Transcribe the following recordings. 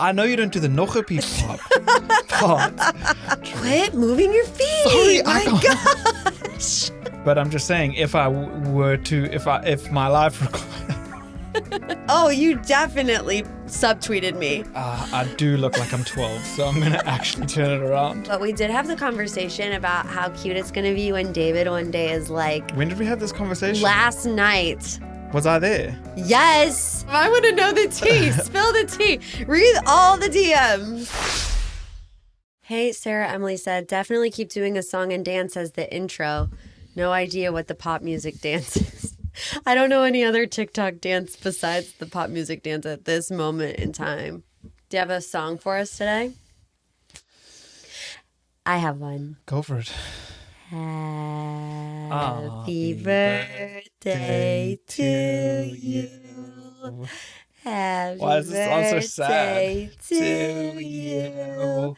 I know you don't do the nochapi part. Quit moving your feet. Sorry, my gosh. But I'm just saying, if I were to, if my life required, Oh, you definitely subtweeted me. I do look like I'm 12, so I'm gonna actually turn it around. But we did have the conversation about how cute it's gonna be when David one day is like, When did we have this conversation? last night. Was I there? Yes. I want to know the tea. Spill the tea. Read all the DMs. Hey, Sarah Emily said, definitely keep doing a song and dance as the intro. No idea what the pop music dance is. I don't know any other TikTok dance besides the pop music dance at this moment in time. Do you have a song for us today? I have one. Go for it. Happy birthday to you. Happy Why is this song so birthday sad? to you.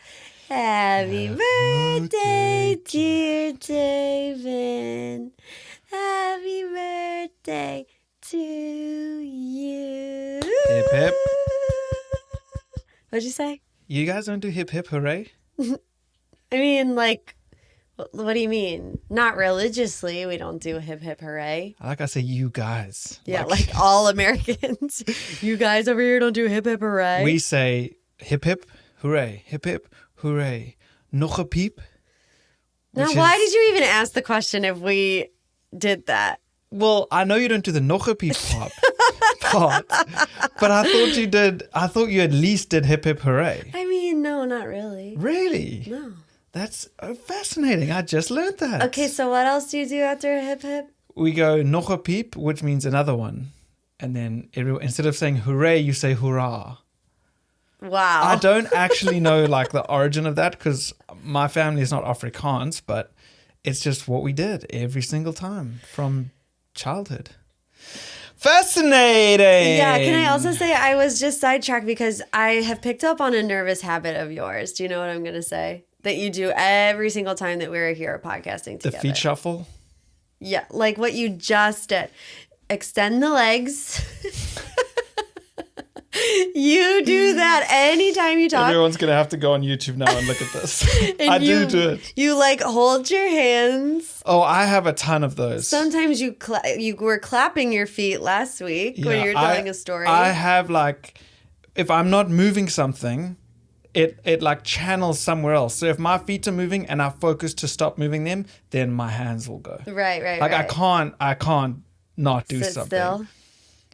Happy birthday, dear David. Happy birthday to you. Hip hip. What'd you say? You guys don't do hip hip hooray? I mean, like, what do you mean? Not religiously. We don't do hip hip hooray. I like I say you guys. Yeah, like all Americans. You guys over here don't do hip hip hooray. We say hip hip hooray, hip hip hooray, nog a peep. Now, why did you even ask the question if we did that? Well, I know you don't do the nog a peep part, but I thought you did. I thought you at least did hip hip hooray. I mean, no, not really. Really? No. That's fascinating. I just learned that. Okay, so what else do you do after hip hip? We go nog a peep, which means another one. And then instead of saying hooray, you say hurrah. Wow. I don't actually know like the origin of that because my family is not Afrikaans, but it's just what we did every single time from childhood. Fascinating. Yeah, can I also say I was just sidetracked because I have picked up on a nervous habit of yours. Do you know what I'm going to say? That you do every single time that we're here podcasting together. The feet shuffle? Yeah, like what you just did. Extend the legs. You do that anytime you talk. Everyone's going to have to go on YouTube now and look at this. I you, do it. You like hold your hands. Oh, I have a ton of those. Sometimes you were clapping your feet last week when you were telling a story. I have like, if I'm not moving something, it like channels somewhere else. So if my feet are moving and I focus to stop moving them, then my hands will go. Right. Like I can't not do Sit something. still.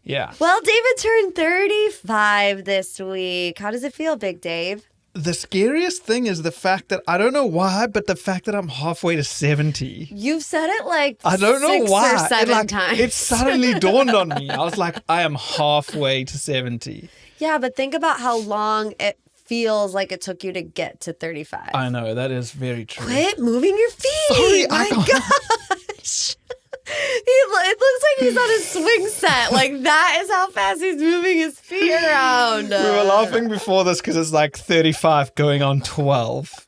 Yeah. Well, David turned 35 this week. How does it feel, Big Dave? The scariest thing is the fact that, I don't know why, but the fact that I'm halfway to 70. You've said it like I don't know 6 why. or 7 times. It suddenly dawned on me. I was like, I am halfway to 70. Yeah, but think about how long it feels like it took you to get to 35. I know, that is very true. Quit moving your feet. Sorry, my gosh. It looks like he's on a swing set. Like, that is how fast he's moving his feet around. We were laughing before this because it's like 35 going on 12.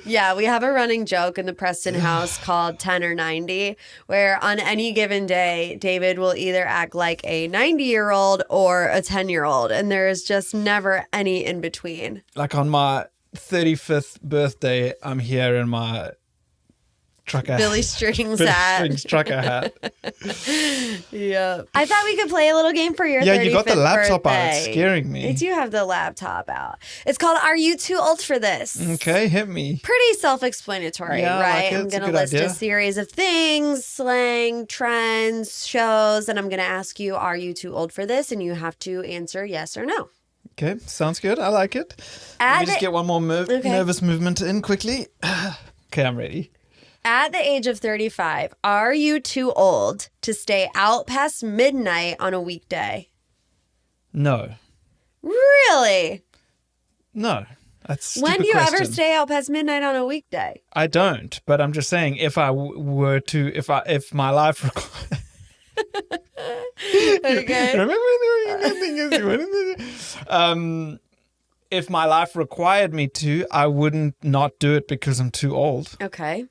Yeah, we have a running joke in the Preston house called 10 or 90, where on any given day, David will either act like a 90-year-old or a 10-year-old, and there is just never any in between. Like on my 35th birthday, I'm here in my trucker Billy Strings hat. Billy Strings trucker hat. Yeah. I thought we could play a little game for your 35th Yeah, you got the laptop birthday. out. It's scaring me. I do have the laptop out. It's called Are You Too Old for This? Okay, hit me. Pretty self-explanatory, Yeah, I right? like it. I'm It's a going to good list idea. a series of things, slang, trends, shows, and I'm going to ask you, are you too old for this? And you have to answer yes or no. Okay, sounds good. I like it. Let me just get one more nervous movement in quickly. Okay, I'm ready. At the age of 35, are you too old to stay out past midnight on a weekday? No. Really? No. That's a When stupid do you question. ever stay out past midnight on a weekday? I don't, but I'm just saying if I were to, if my life required... Okay. If my life required me to, I wouldn't not do it because I'm too old. Okay.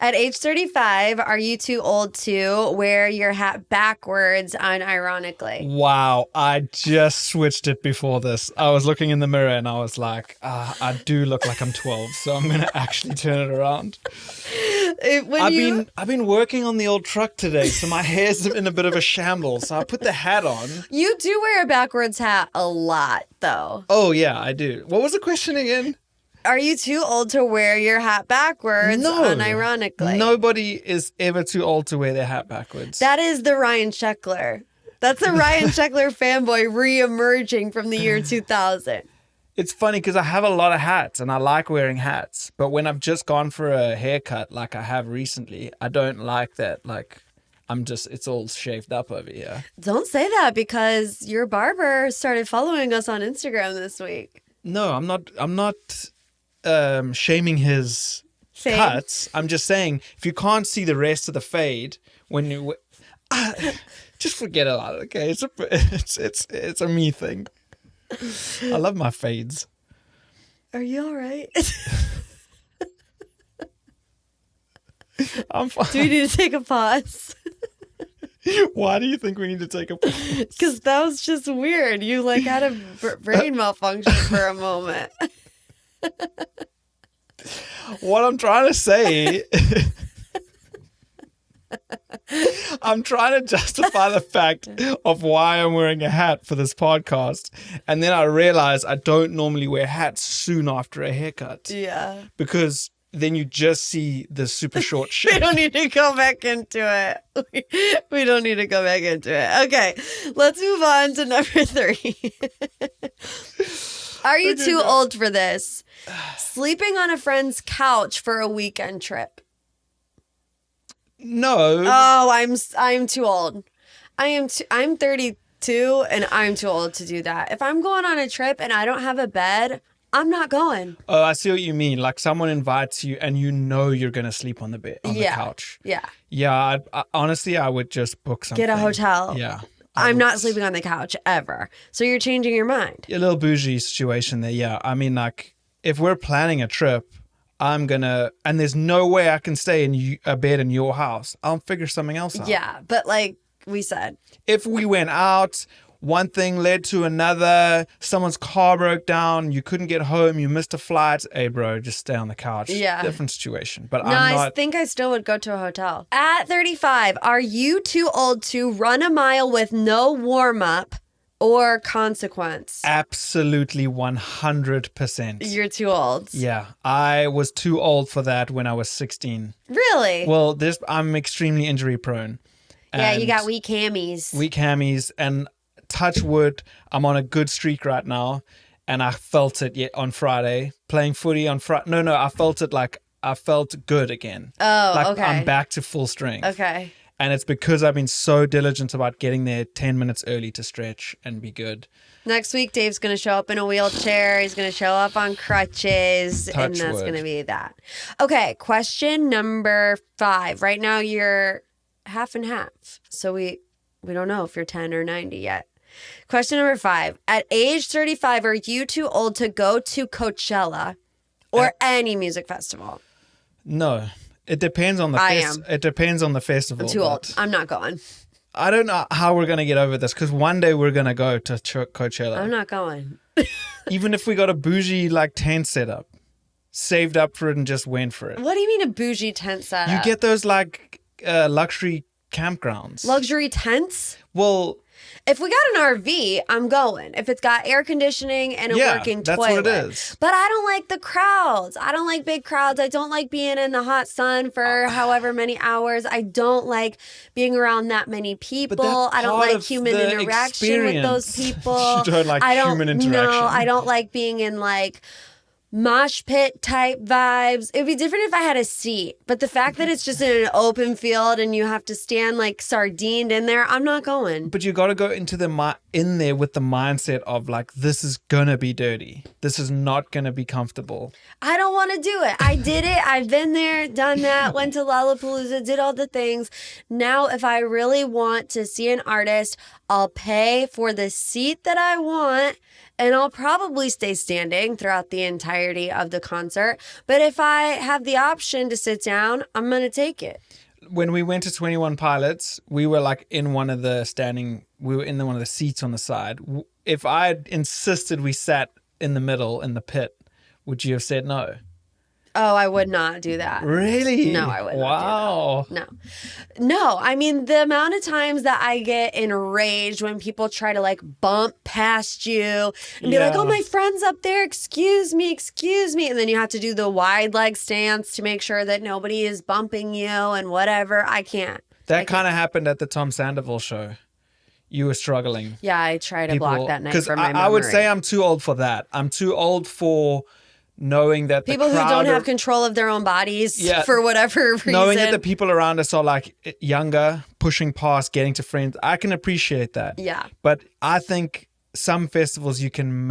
At age 35, are you too old to wear your hat backwards unironically? Wow, I just switched it before this. I was looking in the mirror and I was like, I do look like I'm 12, so I'm gonna actually turn it around. I've been working on the old truck today, so my hair's in a bit of a shambles. So I put the hat on. You do wear a backwards hat a lot, though. Oh yeah, I do. What was the question again? Are you too old to wear your hat backwards unironically? Nobody is ever too old to wear their hat backwards. That is the Ryan Sheckler. That's a Ryan Sheckler fanboy re-emerging from the year 2000. It's funny because I have a lot of hats and I like wearing hats. But when I've just gone for a haircut like I have recently, I don't like that. Like, it's all shaved up over here. Don't say that because your barber started following us on Instagram this week. No, I'm not shaming his cuts. I'm just saying if you can't see the rest of the fade when you just forget about it. Okay, it's a me thing. I love my fades. Are you all right? I'm fine. Do we need to take a pause? Why do you think we need to take a pause? Because that was just weird. You had a brain malfunction for a moment. What I'm trying to say, I'm trying to justify the fact of why I'm wearing a hat for this podcast. And then I realize I don't normally wear hats soon after a haircut. Yeah. Because then you just see the super short shape. We don't need to go back into it. We don't need to go back into it. Okay, let's move on to number 3. Are you too old for this? Sleeping on a friend's couch for a weekend trip. No. Oh, I'm too old. I'm 32 and I'm too old to do that. If I'm going on a trip and I don't have a bed, I'm not going. Oh, I see what you mean. Like someone invites you and you know you're going to sleep on the bed, on the couch. Yeah. Yeah. Honestly, I would just book something. Get a hotel. Yeah. I'm not sleeping on the couch ever. So you're changing your mind. A little bougie situation there. Yeah. I mean, like if we're planning a trip, and there's no way I can stay in a bed in your house. I'll figure something else out. Yeah. But like we said, if we went out, one thing led to another, someone's car broke down, you couldn't get home, you missed a flight. Hey, bro, just stay on the couch. Yeah. Different situation. But I think I still would go to a hotel. At 35, are you too old to run a mile with no warm-up or consequence? Absolutely 100%. You're too old. Yeah. I was too old for that when I was 16. Really? Well, I'm extremely injury prone. Yeah, you got weak hammies. And touch wood, I'm on a good streak right now, and I felt it on Friday playing footy on Friday. No, I felt it I felt good again. Oh, okay. I'm back to full strength. Okay. And it's because I've been so diligent about getting there 10 minutes early to stretch and be good. Next week, Dave's going to show up in a wheelchair. He's going to show up on crutches, and that's going to be that. Okay, question number 5. Right now, you're half and half, so we don't know if you're 10 or 90 yet. Question number 5. At age 35, are you too old to go to Coachella or any music festival? No. It depends on the It depends on the festival. I'm too old. I'm not going. I don't know how we're going to get over this because one day we're going to go to Coachella. I'm not going. Even if we got a bougie tent setup, saved up for it and just went for it. What do you mean a bougie tent setup? You get those luxury campgrounds. Luxury tents? Well, if we got an RV, I'm going. If it's got air conditioning and a working toilet. That's what it is. But I don't like the crowds. I don't like big crowds. I don't like being in the hot sun for however many hours. I don't like being around that many people. I don't like human interaction with those people. You don't like human interaction. No, I don't like being in mosh pit type vibes. It would be different if I had a seat, but the fact that it's just in an open field and you have to stand sardined in there, I'm not going. But you got to go into in there with the mindset of this is gonna be dirty. This is not gonna be comfortable. I don't want to do it. I did it. I've been there, done that, went to Lollapalooza, did all the things. Now, if I really want to see an artist, I'll pay for the seat that I want and I'll probably stay standing throughout the entirety of the concert. But if I have the option to sit down, I'm going to take it. When we went to 21 Pilots, we were like in one of the one of the seats on the side. If I had insisted we sat in the middle in the pit, would you have said no? Oh, I would not do that. Really? No, I would not do that. No. I mean, the amount of times that I get enraged when people try to like bump past you and be like, oh, my friend's up there. Excuse me. And then you have to do the wide leg stance to make sure that nobody is bumping you and whatever. I can't. That kind of happened at the Tom Sandoval show. You were struggling. Yeah, I try to block that night from my memory. I would say I'm too old for that. I'm too old for knowing that people who don't have control of their own bodies for whatever reason. Knowing that the people around us are like younger, pushing past, getting to friends. I can appreciate that. Yeah. But I think some festivals you can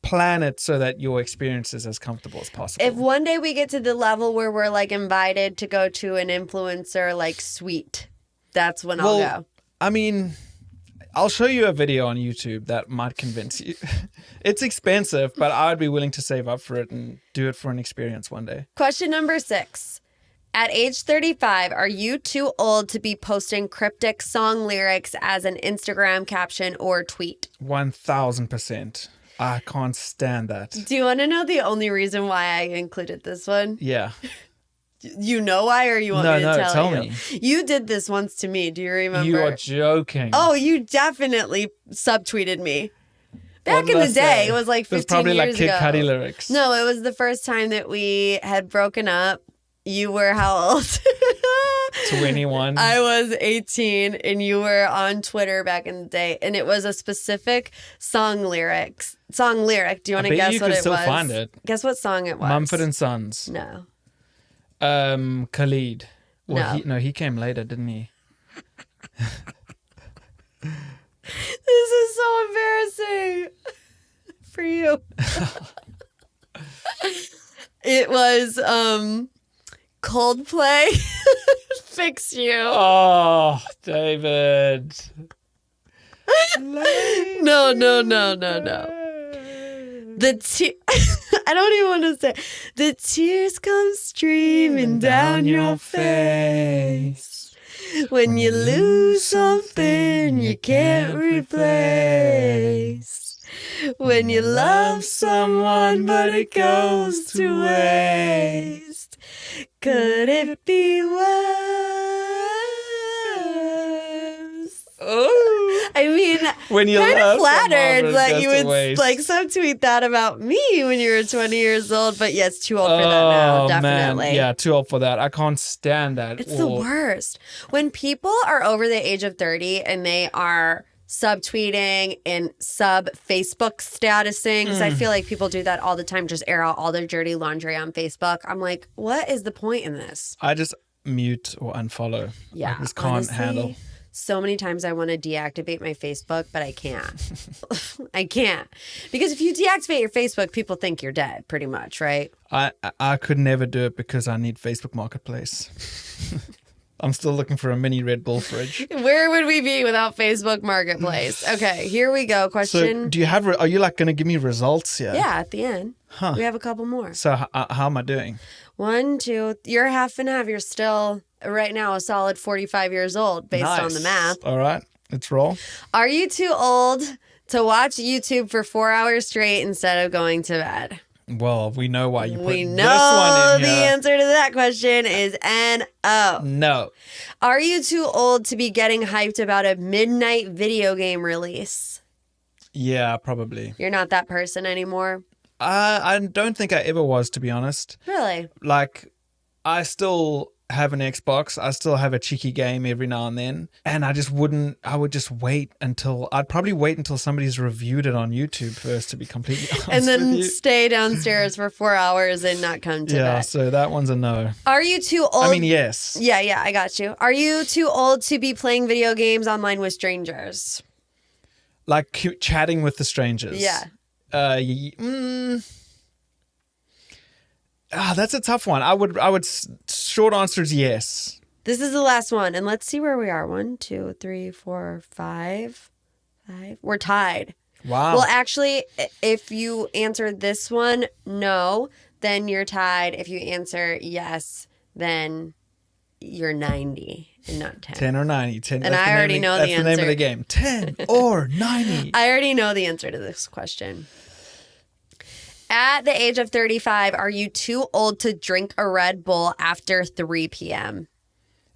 plan it so that your experience is as comfortable as possible. If one day we get to the level where we're like invited to go to an influencer like suite, that's when I'll go. I mean, I'll show you a video on YouTube that might convince you. It's expensive, but I'd be willing to save up for it and do it for an experience one day. Question number 6. At age 35, are you too old to be posting cryptic song lyrics as an Instagram caption or tweet? 1000%. I can't stand that. Do you want to know the only reason why I included this one? Yeah. You know why, or you want me to tell you? Me. You did this once to me. Do you remember? You are joking. Oh, you definitely subtweeted me. Back in the day, it was like 15 years ago. It was probably like Kid Cudi lyrics. No, it was the first time that we had broken up. You were how old? 21. I was 18, and you were on Twitter back in the day, and it was a specific song lyric. Do you want to guess what it was? You can still find it. Guess what song it was? Mumford & Sons. No. Khalid. Well, no. He came later, didn't he? This is so embarrassing for you. It was Coldplay. Fix You. Oh, David. No. I don't even want to say. The tears come streaming down your face when you lose something you can't replace. When you love someone but it goes to waste. Could it be worse? Oh. I mean, when you kind of flattered that you would like subtweet that about me when you were 20 years old, but yes, too old for that now, definitely. Man. Yeah, too old for that. I can't stand that. It's the worst. When people are over the age of 30 and they are subtweeting and Facebook statusing, because I feel like people do that all the time, just air out all their dirty laundry on Facebook. I'm like, what is the point in this? I just mute or unfollow. Yeah. I just can't handle. So many times I want to deactivate my Facebook, but I can't. I can't. Because if you deactivate your Facebook, people think you're dead, pretty much, right? I could never do it because I need Facebook Marketplace. I'm still looking for a mini Red Bull fridge. Where would we be without Facebook Marketplace? Okay, here we go. Question. So do you have, are you like going to give me results here? Yeah, at the end. Huh. We have a couple more. So how am I doing? 1, 2, you're half and half. You're still right now a solid 45 years old based on the math. All right, let's roll. Are you too old to watch YouTube for 4 hours straight instead of going to bed? Well, we know why you put this one in here. We know the answer to that question is N-O. No. Are you too old to be getting hyped about a midnight video game release? Yeah, probably. You're not that person anymore? I don't think I ever was, to be honest. Really? Like, I still have an Xbox. I still have a cheeky game every now and then. And I would just wait I'd probably wait until somebody's reviewed it on YouTube first, to be completely honest and then with you. Stay downstairs for 4 hours and not come to bed. Yeah, so that one's a no. Are you too old? I mean, yes. Yeah, I got you. Are you too old to be playing video games online with strangers? Like chatting with the strangers? Yeah. That's a tough one. I would short answer is yes. This is the last one, and let's see where we are. 1, 2, 3, 4, 5. We're tied. Wow. Well, actually, if you answer this one, no, then you're tied. If you answer yes, then you're 90 and not 10. 10 or 90. 10, And I already know the answer. That's the name of the game. 10 or 90. I already know the answer to this question. At the age of 35, are you too old to drink a Red Bull after 3 p.m.?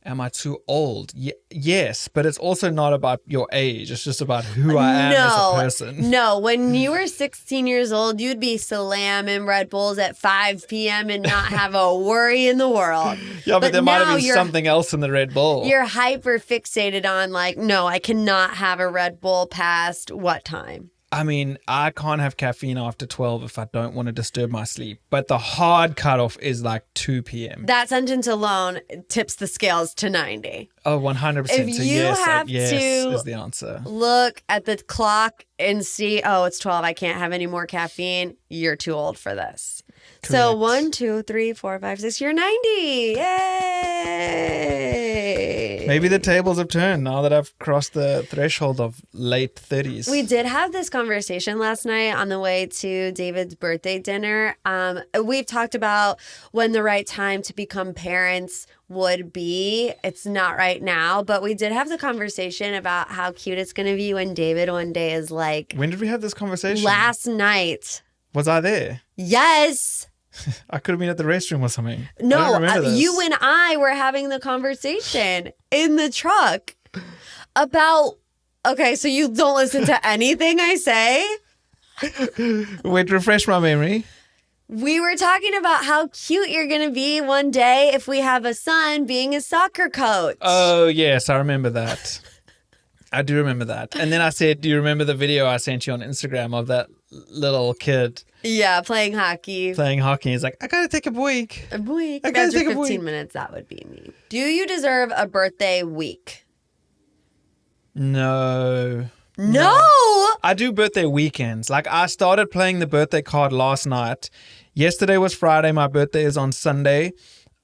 Am I too old? Yes, but it's also not about your age. It's just about who I am as a person. No, when you were 16 years old, you'd be slamming Red Bulls at 5 p.m. and not have a worry in the world. Yeah, but there might have been something else in the Red Bull. You're hyper fixated on like, no, I cannot have a Red Bull past what time? I mean, I can't have caffeine after 12 if I don't want to disturb my sleep. But the hard cutoff is like 2 p.m. That sentence alone tips the scales to 90. Oh, 100%. If you have yes to is the answer. Look at the clock and see, oh, it's 12. I can't have any more caffeine. You're too old for this. Correct. So 1, 2, 3, 4, 5, 6, you're 90. Yay. Maybe the tables have turned now that I've crossed the threshold of late 30s. We did have this conversation last night on the way to David's birthday dinner. We've talked about when the right time to become parents would be. It's not right now, but we did have the conversation about how cute it's going to be when David one day is like... When did we have this conversation? Last night. Was I there? Yes. I could have been at the restroom or something. No, you and I were having the conversation in the truck about... Okay, so you don't listen to anything I say? Wait, refresh my memory. We were talking about how cute you're going to be one day if we have a son being a soccer coach. Oh, yes, I remember that. I do remember that. And then I said, do you remember the video I sent you on Instagram of that little kid? Yeah, playing hockey. He's like, I got to take a break. A week. I got to take a 15 break. minutes, that would be me. Do you deserve a birthday week? No. I do birthday weekends. Like I started playing the birthday card last night. Yesterday was Friday. My birthday is on Sunday.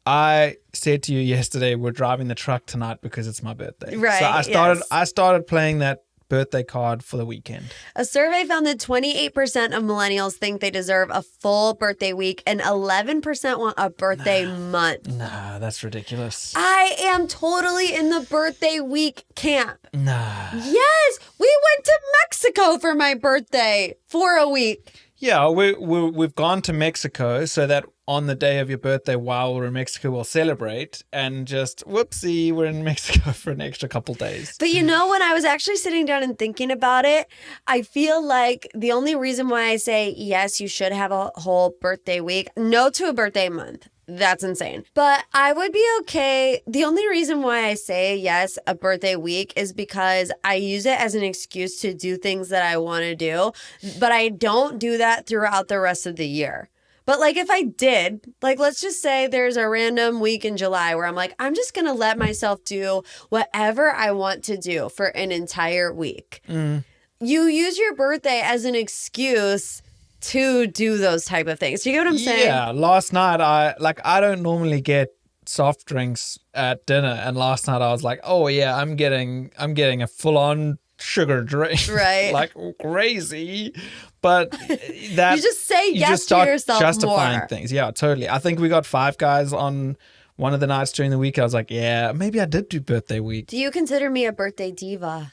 I said to you yesterday, we're driving the truck tonight because it's my birthday. Right. So I started playing that birthday card for the weekend. A survey found that 28% of millennials think they deserve a full birthday week and 11% want a birthday month. Nah, that's ridiculous. I am totally in the birthday week camp. Nah. Yes, we went to Mexico for my birthday for a week. Yeah, we've gone to Mexico so that on the day of your birthday while we're in Mexico, we'll celebrate and just, whoopsie, we're in Mexico for an extra couple days. But you know, when I was actually sitting down and thinking about it, I feel like the only reason why I say, yes, you should have a whole birthday week, no to a birthday month. That's insane. But I would be okay. The only reason why I say yes, a birthday week is because I use it as an excuse to do things that I want to do. But I don't do that throughout the rest of the year. But like if I did, like let's just say there's a random week in July where I'm like, I'm just going to let myself do whatever I want to do for an entire week. You use your birthday as an excuse to do those type of things. Do you get what I'm saying? Yeah. Last night, I don't normally get soft drinks at dinner, and last night I was like, oh yeah, I'm getting a full on sugar drink, right? Like crazy. But that you just say yes just start to yourself justifying more. things. Yeah, totally. I think we got Five Guys on one of the nights during the week. I was like, yeah, maybe I did do birthday week. Do you consider me a birthday diva?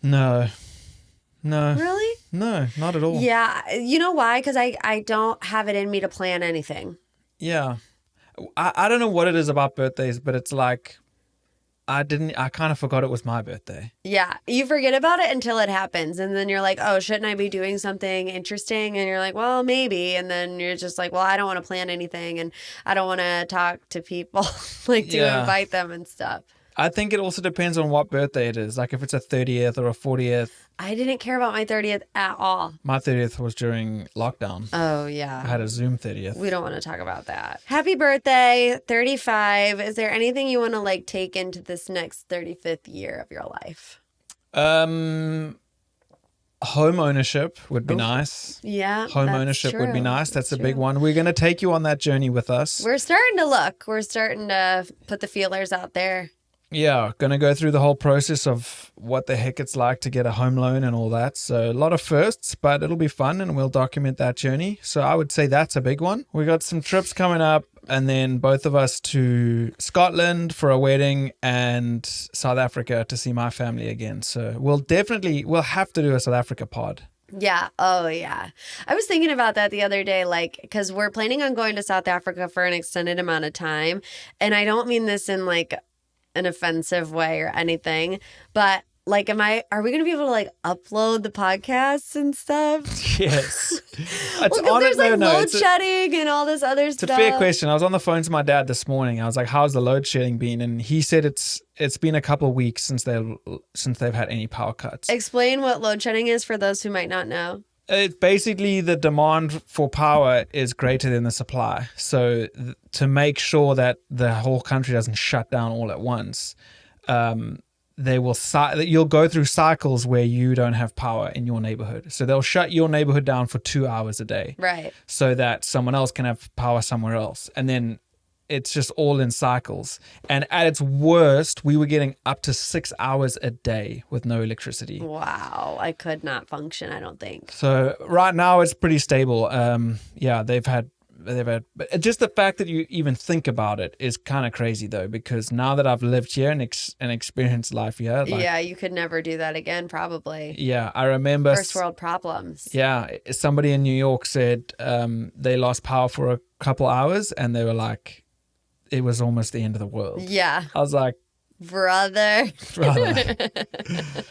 No. Really? No, not at all. Yeah. You know why? Because I don't have it in me to plan anything. Yeah. I don't know what it is about birthdays, but it's like I kind of forgot it was my birthday. Yeah. You forget about it until it happens. And then you're like, oh, shouldn't I be doing something interesting? And you're like, well, maybe. And then you're just like, well, I don't want to plan anything. And I don't want to talk to people, like to invite them and stuff. I think it also depends on what birthday it is. Like if it's a 30th or a 40th. I didn't care about my 30th at all. My 30th was during lockdown. Oh, yeah. I had a Zoom 30th. We don't want to talk about that. Happy birthday, 35. Is there anything you want to like take into this next 35th year of your life? Home ownership would be nice. Yeah. Home ownership would be nice. That's a big one. We're going to take you on that journey with us. We're starting to look. We're starting to put the feelers out there. Yeah, going to go through the whole process of what the heck it's like to get a home loan and all that. So a lot of firsts, but it'll be fun and we'll document that journey. So I would say that's a big one. We got some trips coming up and then both of us to Scotland for a wedding and South Africa to see my family again. So we'll have to do a South Africa pod. Yeah. Oh, yeah. I was thinking about that the other day, like, because we're planning on going to South Africa for an extended amount of time. And I don't mean this in like an offensive way or anything, but like, are we going to be able to like upload the podcasts and stuff? Yes. Well, there's like load shedding and all this other stuff. It's a fair question. I was on the phone to my dad this morning. I was like, how's the load shedding been? And he said it's been a couple of weeks since they've had any power cuts. Explain what load shedding is for those who might not know. It's basically the demand for power is greater than the supply. So to make sure that the whole country doesn't shut down all at once, you'll go through cycles where you don't have power in your neighborhood. So they'll shut your neighborhood down for 2 hours a day. Right. So that someone else can have power somewhere else. And then it's just all in cycles. And at its worst, we were getting up to 6 hours a day with no electricity. Wow. I could not function, I don't think. So right now it's pretty stable. Yeah, they've had, but just the fact that you even think about it is kind of crazy though, because now that I've lived here and experienced life here. Yeah, you could never do that again, probably. Yeah, I remember. First world problems. Yeah, somebody in New York said they lost power for a couple hours and they were like, it was almost the end of the world. Yeah. I was like, brother.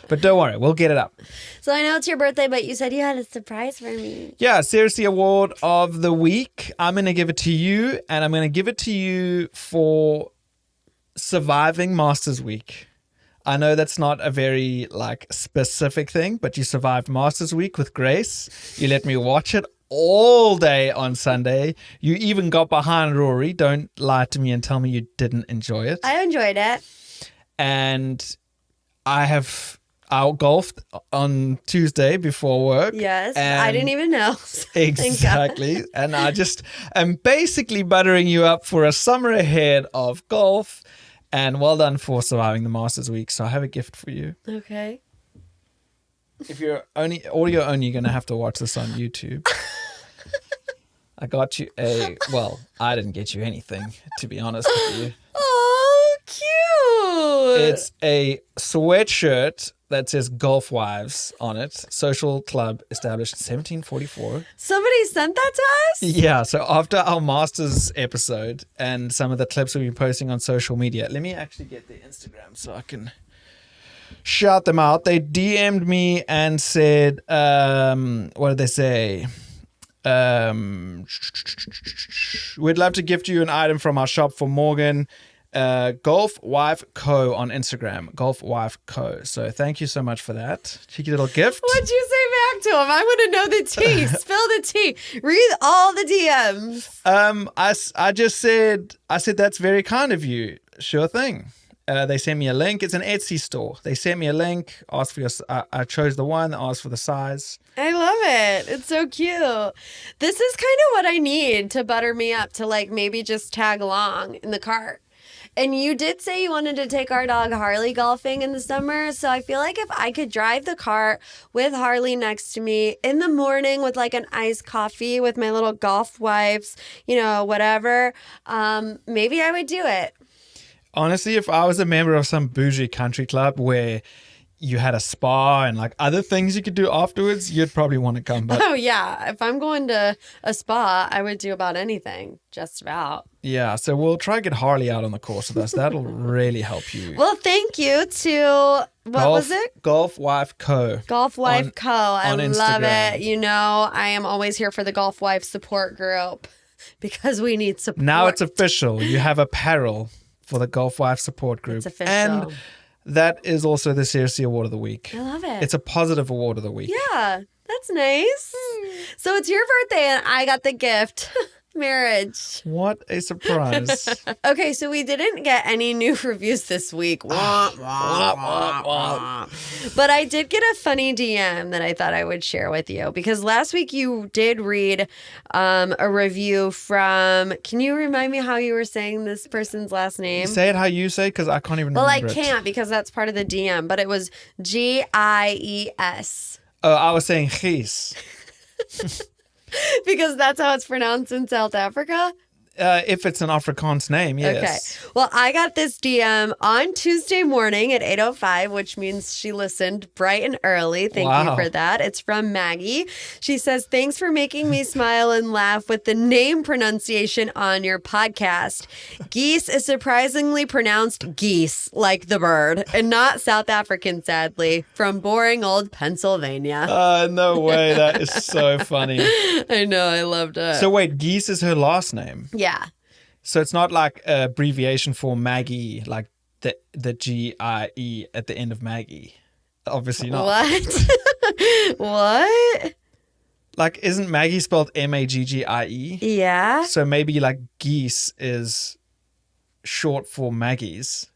But don't worry, we'll get it up. So I know it's your birthday, but you said you had a surprise for me. Yeah, Seriously Award of the Week. I'm going to give it to you, and I'm going to give it to you for surviving Masters Week. I know that's not a very specific thing, but you survived Masters Week with grace. You let me watch it all day on Sunday. You even got behind Rory. Don't lie to me and tell me you didn't enjoy it. I enjoyed it. And I golfed on Tuesday before work. Yes, I didn't even know. Exactly. And I just am basically buttering you up for a summer ahead of golf. And well done for surviving the Masters Week. So I have a gift for you. Okay. If you're audio only, you're going to have to watch this on YouTube. I got you I didn't get you anything, to be honest with you. Oh, cute. It's a sweatshirt that says Golf Wives on it. Social club established in 1744. Somebody sent that to us? Yeah, so after our Masters episode and some of the clips we'll be posting on social media, let me actually get their Instagram so I can shout them out. They DM'd me and said, what did they say? We'd love to gift you an item from our shop for Morgan. Golf Wife Co. on Instagram. Golf Wife Co. So thank you so much for that. Cheeky little gift. What'd you say back to him? I want to know the tea. Spill the tea. Read all the DMs. I just said, that's very kind of you. Sure thing. They sent me a link. It's an Etsy store. They sent me a link, asked for I chose the one, asked for the size. I love it. It's so cute. This is kind of what I need to butter me up to maybe just tag along in the cart. And you did say you wanted to take our dog Harley golfing in the summer. So I feel like if I could drive the cart with Harley next to me in the morning with an iced coffee with my little golf wives, whatever, maybe I would do it. Honestly, if I was a member of some bougie country club where you had a spa and other things you could do afterwards, you'd probably want to come. But oh, yeah. If I'm going to a spa, I would do about anything, just about. Yeah, so we'll try to get Harley out on the course with us. That'll really help you. Well, thank you to, was it? Golf Wife Co. Golf Wife Co. I love Instagram. it. I am always here for the Golf Wife support group because we need support. Now it's official. You have apparel for the Golf Wife support group. It's official. And that is also the Seriously Award of the Week. I love it. It's a positive award of the week. Yeah, that's nice. So it's your birthday and I got the gift. marriage. What a surprise. Okay, so we didn't get any new reviews this week. But I did get a funny DM that I thought I would share with you because last week you did read a review from, can you remind me how you were saying this person's last name? Say it how you say because I can't even Well, I remember can't because that's part of the DM, but it was Gies. Oh, I was saying Gies. Because that's how it's pronounced in South Africa? If it's an Afrikaans name, yes. Okay. Well, I got this DM on Tuesday morning at 8:05, which means she listened bright and early. Thank you for that. It's from Maggie. She says, thanks for making me smile and laugh with the name pronunciation on your podcast. Geese is surprisingly pronounced geese, like the bird, and not South African, sadly, from boring old Pennsylvania. No way. That is so funny. I know. I loved it. So wait, Geese is her last name? Yeah. So it's not like an abbreviation for Maggie, like the G-I-E at the end of Maggie. Obviously not. What? What? Like, isn't Maggie spelled M-A-G-G-I-E? Yeah. So maybe like geese is short for Maggie's.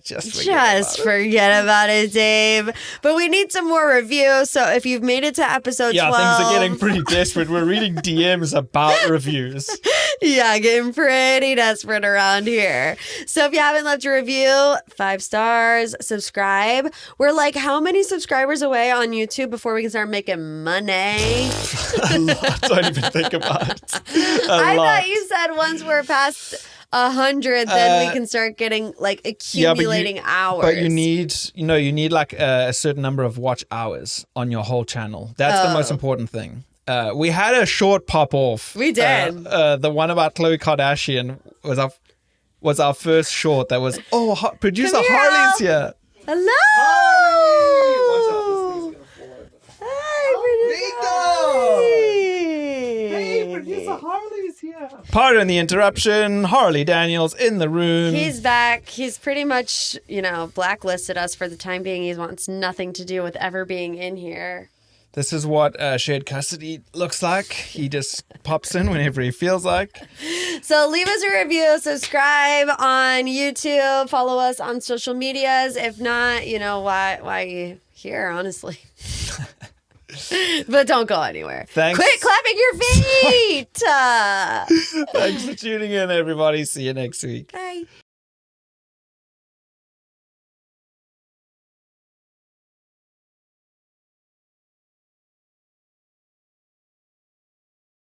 Just forget about it, Dave. But we need some more reviews. So if you've made it to episode 12. Yeah, things are getting pretty desperate. We're reading DMs about reviews. Yeah, getting pretty desperate around here. So if you haven't left a review, 5 stars, subscribe. We're like, how many subscribers away on YouTube before we can start making money? A lot. Don't even think about it. I thought you said once we're past 100, then we can start getting like accumulating hours. But you need like a certain number of watch hours on your whole channel. That's the most important thing. We had a short pop off. We did. The one about Khloe Kardashian was our first short. That was producer Harley's here. Hello. Hi. Hey, producer Harley's here. Pardon the interruption. Harley Daniels in the room. He's back. He's pretty much, blacklisted us for the time being. He wants nothing to do with ever being in here. This is what shared custody looks like. He just pops in whenever he feels like. So leave us a review, subscribe on YouTube, follow us on social medias. If not, why are you here, honestly? But don't go anywhere. Thanks. Quit clapping your feet. Thanks for tuning in, everybody. See you next week.